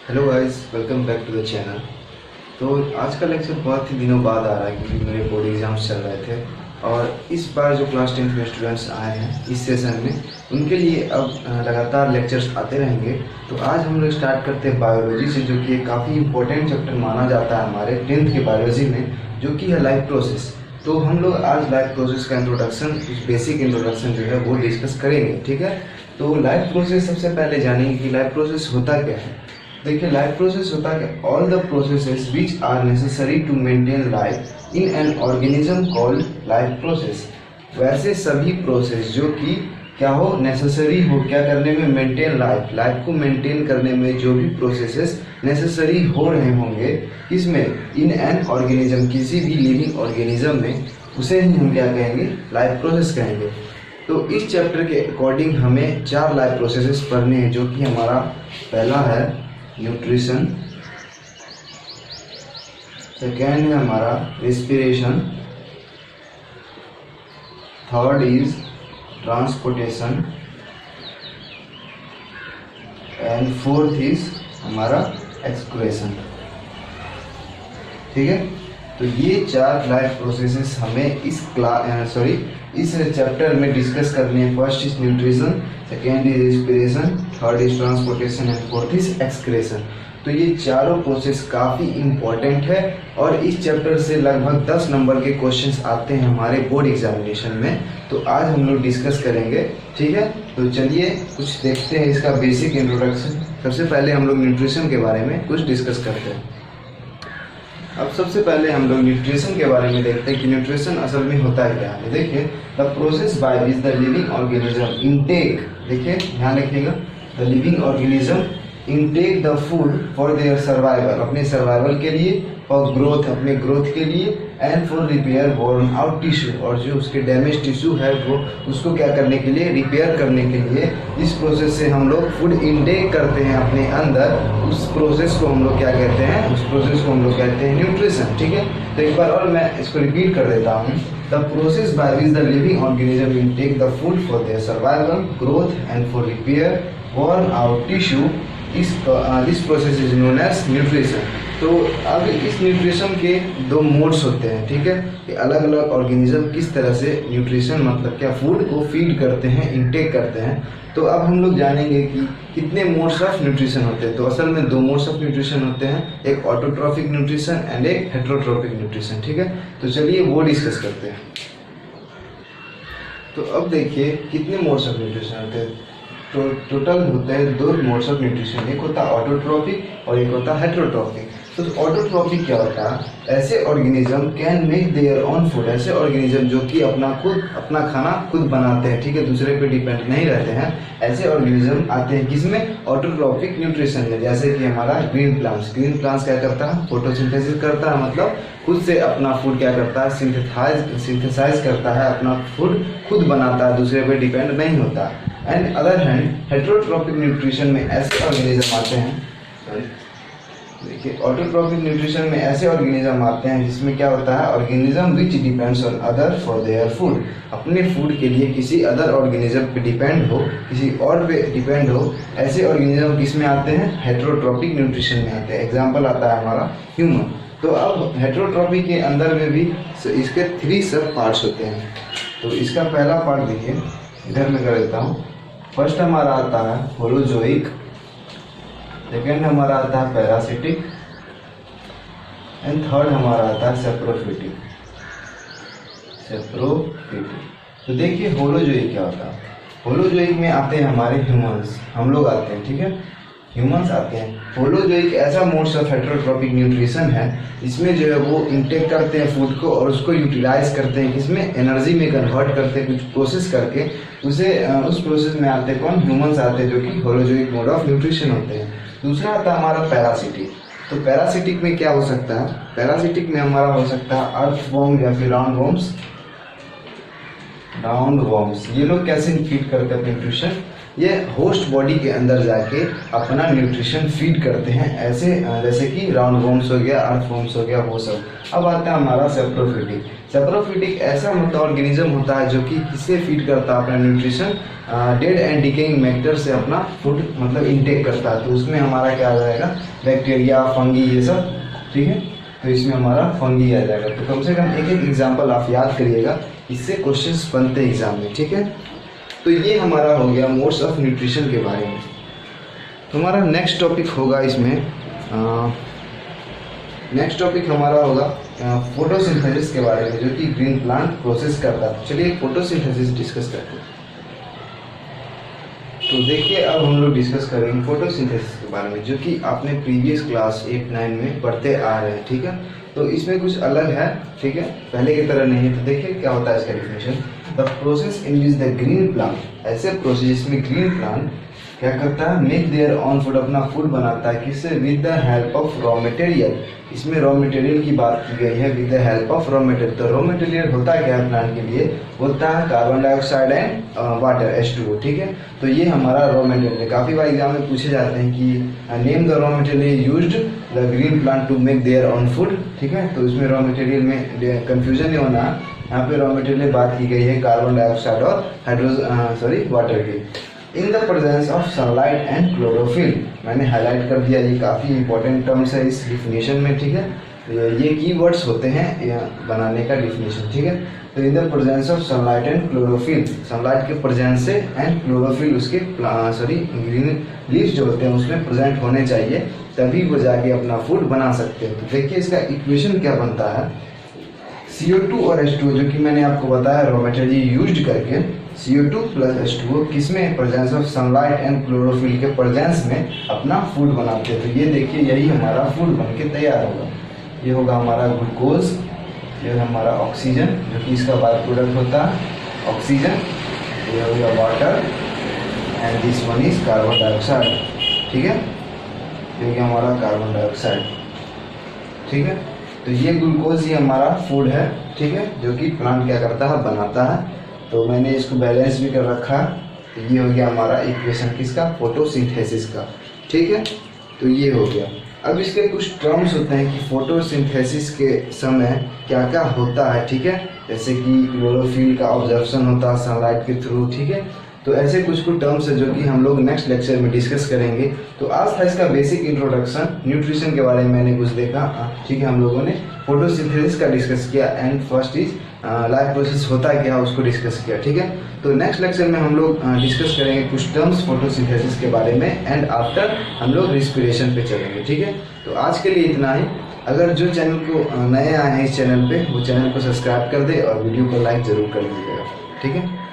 Hello guys, welcome back to the channel. तो आज का लेक्चर बहुत ही दिनों बाद आ रहा है क्योंकि मेरे बोर्ड एग्जाम्स चल रहे थे और इस बार जो क्लास 10th में स्टूडेंट्स आए हैं इस सेशन में उनके लिए अब लगातार लेक्चर्स आते रहेंगे। तो आज हम लोग स्टार्ट करते हैं बायोलॉजी से, जो कि काफ़ी इंपॉर्टेंट चैप्टर माना जाता है हमारे 10th के बायोलॉजी में, जो कि है लाइफ प्रोसेस। तो हम लोग आज लाइफ प्रोसेस का इंट्रोडक्शन, कुछ बेसिक इंट्रोडक्शन जो है वो डिस्कस करेंगे। ठीक है, तो लाइफ प्रोसेस सबसे पहले जानेंगे कि लाइफ प्रोसेस होता क्या है। देखिए, लाइफ प्रोसेस होता है all the processes which are necessary to maintain life in an organism called life process. वैसे सभी प्रोसेस जो कि क्या हो, नेसेसरी हो क्या करने में, मेंटेन लाइफ को मेंटेन करने में जो भी प्रोसेसेस नेसेसरी हो रहे होंगे, इसमें इन एन ऑर्गेनिज्म, किसी भी लिविंग ऑर्गेनिज्म में, उसे ही हम क्या कहेंगे, लाइफ प्रोसेस कहेंगे। तो इस चैप्टर के अकॉर्डिंग हमें 4 लाइफ प्रोसेसेस पढ़ने हैं, जो कि हमारा पहला है न्यूट्रिशन, सेकेंड है हमारा respiration, third is transportation and fourth is हमारा एक्सक्रेशन। ठीक है, तो ये 4 लाइफ प्रोसेसेस हमें इस चैप्टर में डिस्कस करने हैं। First is nutrition, second is respiration, third is transportation and fourth is excretion. तो ये चारों प्रोसेस काफ़ी इम्पोर्टेंट है और इस चैप्टर से लगभग 10 नंबर के क्वेश्चंस आते हैं हमारे बोर्ड एग्जामिनेशन में। तो आज हम लोग डिस्कस करेंगे। ठीक है, तो चलिए कुछ देखते हैं इसका बेसिक इंट्रोडक्शन। सबसे पहले हम लोग न्यूट्रिशन के बारे में कुछ डिस्कस करते हैं। अब सबसे पहले हम लोग न्यूट्रिशन के बारे में देखते हैं कि न्यूट्रिशन असल में होता है क्या है। देखिए, the process by which the living organism intake, देखिए ध्यान रखिएगा, the living organism intake the food for their survival, अपने सर्वाइवल के लिए, और ग्रोथ, अपने ग्रोथ के लिए, and for repair worn out tissue, और जो उसके डैमेज टिश्यू है वो उसको क्या करने के लिए, रिपेयर करने के लिए इस प्रोसेस से हम लोग फूड इनटेक करते हैं अपने अंदर। उस प्रोसेस को हम लोग क्या कहते हैं, उस प्रोसेस को हम लोग कहते हैं न्यूट्रिशन। ठीक है, तो एक बार और मैं इसको रिपीट कर देता हूँ। The process by which the living organism intake the food for their survival, growth and for repair worn out tissue, this process is known as nutrition. तो अब इस न्यूट्रिशन के 2 मोड्स होते हैं। ठीक है, कि अलग अलग ऑर्गेनिज्म किस तरह से न्यूट्रिशन मतलब क्या, फूड को फीड करते हैं, इनटेक करते हैं। तो अब हम लोग जानेंगे कि कितने मोड्स ऑफ न्यूट्रिशन होते हैं। तो असल में 2 मोड्स ऑफ न्यूट्रिशन होते हैं, एक ऑटोट्रॉफिक न्यूट्रिशन एंड एक हेट्रोट्रॉफिक न्यूट्रिशन। ठीक है, तो चलिए वो डिस्कस करते हैं। तो अब देखिए कितने मोड्स ऑफ न्यूट्रिशन होते हैं। तो टोटल होते हैं 2 मोड्स ऑफ न्यूट्रिशन, एक होता है ऑटोट्रॉफिक और एक होता है हेट्रोट्रॉफिक। तो ऑटोट्रॉफिक क्या होता है, ऐसे organism can make their own food, ऐसे ऑर्गेनिज्म जो कि अपना खाना खुद बनाते हैं। ठीक है, दूसरे पे डिपेंड नहीं रहते हैं। ऐसे ऑर्गेनिज्म आते हैं किसमें, ऑटोट्रॉफिक न्यूट्रिशन में। जैसे कि हमारा ग्रीन प्लांट्स क्या करता है, फोटोसिंथेसिस करता है, मतलब खुद से अपना फूड क्या करता है, सिंथेसाइज करता है, अपना फूड खुद बनाता है, दूसरे पे डिपेंड नहीं होता। And other hand heterotrophic nutrition में ऐसे ऑर्गेनिज्म आते हैं, देखिए ऑटोट्रॉफिक न्यूट्रिशन में ऐसे ऑर्गेनिज्म आते हैं जिसमें क्या होता है, organism which depends on other for their food, अपने फूड के लिए किसी अदर ऑर्गेनिज्म पे डिपेंड हो, किसी और पे डिपेंड हो। ऐसे ऑर्गेनिज्म किस में आते हैं, हेट्रोट्रॉफिक न्यूट्रिशन में आते हैं। एग्जाम्पल आता है हमारा ह्यूमन। तो अब हेट्रोट्रॉफी के अंदर में भी इसके 3 सब पार्ट्स होते हैं। तो इसका पहला पार्ट देखिए, इधर में कर देता हूँ। फर्स्ट हमारा आता है होलोजोइक, सेकेंड हमारा आता है पैरासिटिक एंड थर्ड हमारा आता है सेप्रोफिटिक। तो देखिए होलोजोइक क्या होता है। होलोजोइक में आते हैं हमारे ह्यूमंस, हम लोग आते हैं। ठीक है, ह्यूमंस आते हैं। होलोजोइक ऐसा मोड्स ऑफ हेट्रोट्रॉफिक न्यूट्रिशन है, इसमें जो है वो इंटेक करते हैं फूड को और उसको यूटिलाइज करते हैं, इसमें एनर्जी में कन्वर्ट करते हैं, कुछ प्रोसेस करके उसे उस प्रोसेस में आते कौन, ह्यूमंस आते हैं, जो कि होलोजोइक मोड ऑफ न्यूट्रिशन होते हैं। दूसरा आता है हमारा पैरासिटिक। तो पैरासिटिक में क्या हो सकता है, पैरासिटिक में हमारा हो सकता है अर्थवॉर्म या फिर राउंड वॉर्म्स। ये लोग कैसे फीड करते हैं न्यूट्रिशन, ये होस्ट बॉडी के अंदर जाके अपना न्यूट्रिशन फीड करते हैं, ऐसे जैसे कि राउंड वॉर्म्स हो गया, अर्थवॉर्म्स हो गया, वो सब। अब आता है हमारा सेप्रोफिटिक। सेप्रोफिटिक ऐसा मतलब ऑर्गेनिज्म होता है जो कि किससे फीड करता है अपना nutrition, dead and decaying matter से अपना फूड मतलब इनटेक करता है। तो उसमें हमारा क्या आ जाएगा, बैक्टीरिया, फंगी, ये सब, ठीक है। तो इसमें हमारा फंगी आ जाएगा। तो कम से कम एक एक एग्जाम्पल आप याद करिएगा, इससे क्वेश्चंस बनते हैं एग्जाम में, ठीक है। तो ये हमारा हो गया मोड्स ऑफ न्यूट्रिशन के बारे में। तो हमारा नेक्स्ट टॉपिक होगा इसमें, नेक्स्ट टॉपिक हमारा होगा फोटोसिंथेसिस के बारे में, जो कि ग्रीन प्लांट प्रोसेस करता है। चलिए फोटोसिंथेसिस डिस्कस करते हैं। तो देखिए अब हम लोग डिस्कस करेंगे फोटोसिंथेसिस के बारे में, जो कि आपने प्रीवियस क्लास 8-9 में पढ़ते आ रहे हैं, ठीक है। तो इसमें कुछ अलग है, ठीक है, पहले की तरह नहीं है। तो देखिए क्या होता है इसका definition. The process in which the green plant, ऐसे प्रोसेस में ग्रीन प्लांट क्या करता है, मेक देयर ऑन फूड, अपना फूड बनाता है। किससे, with the help of raw material. इसमें रॉ मटेरियल की बात की गई है, with the help of raw material. तो रॉ मटेरियल होता क्या है प्लांट के लिए, होता है carbon dioxide and water, H2O, ठीक है। तो ये हमारा रॉ मटेरियल है। काफ़ी बार एग्जाम में पूछे जाते हैं कि name the raw material used the green plant to make their own food, ठीक है। तो इसमें रॉ मटेरियल में कंफ्यूजन नहीं होना, यहाँ पे रॉ मटेरियल बात की गई है कार्बन डाइऑक्साइड और वाटर की। In the presence of sunlight and chlorophyll, मैंने हाईलाइट कर दिया, ये काफ़ी इंपॉर्टेंट टर्म्स है इस डिफिनेशन में, ठीक है। ये कीवर्ड्स होते हैं बनाने का डिफिनेशन, ठीक है। तो in the presence of sunlight and chlorophyll, sunlight के प्रेजेंस से एंड क्लोरोफिल उसके ग्रीन लीव्स जो होते हैं उसमें प्रेजेंट होने चाहिए, तभी वो जाके अपना फूड बना सकते हैं। तो देखिए इसका इक्वेशन क्या बनता है, CO2 और H2O, जो कि मैंने आपको बताया रॉ मटेरियल यूज्ड करके, CO2 प्लस H2O किसमें, presence of sunlight and chlorophyll के प्रेजेंस में अपना फूड बनाते हैं। तो ये देखिए यही हमारा फूड बन के तैयार होगा। ये होगा हमारा ग्लूकोज, ये हमारा ऑक्सीजन जो कि इसका बाय प्रोडक्ट होता है ऑक्सीजन, ये हो गया water and this one is carbon dioxide, ठीक है। ये हो गया हमारा कार्बन डाइऑक्साइड, ठीक है। तो ये ग्लूकोज ये हमारा फूड है, ठीक है, जो कि प्लांट क्या करता है, बनाता है। तो मैंने इसको बैलेंस भी कर रखा। तो ये हो गया हमारा इक्वेशन किसका, फोटोसिंथेसिस का, ठीक है। तो ये हो गया। अब इसके कुछ टर्म्स होते हैं कि फोटोसिंथेसिस के समय क्या क्या होता है, ठीक है। जैसे कि क्लोरोफिल का ऑब्जर्प्शन होता है सनलाइट के थ्रू, ठीक है। तो ऐसे कुछ टर्म्स है जो कि हम लोग नेक्स्ट लेक्चर में डिस्कस करेंगे। तो आज था इसका बेसिक इंट्रोडक्शन, न्यूट्रिशन के बारे में मैंने कुछ देखा, ठीक है। हम लोगों ने फोटोसिंथेसिस का डिस्कस किया and first is life process होता है क्या, उसको डिस्कस किया, ठीक है। तो नेक्स्ट लेक्चर में हम लोग डिस्कस करेंगे कुछ टर्म्स फोटोसिंथेसिस के बारे में एंड आफ्टर हम लोग रिस्पिरेशन पे चलेंगे, ठीक है। तो आज के लिए इतना ही। अगर जो चैनल को नए आए हैं इस चैनल पे, वो चैनल को सब्सक्राइब कर दे और वीडियो को लाइक जरूर कर दीजिएगा, ठीक है।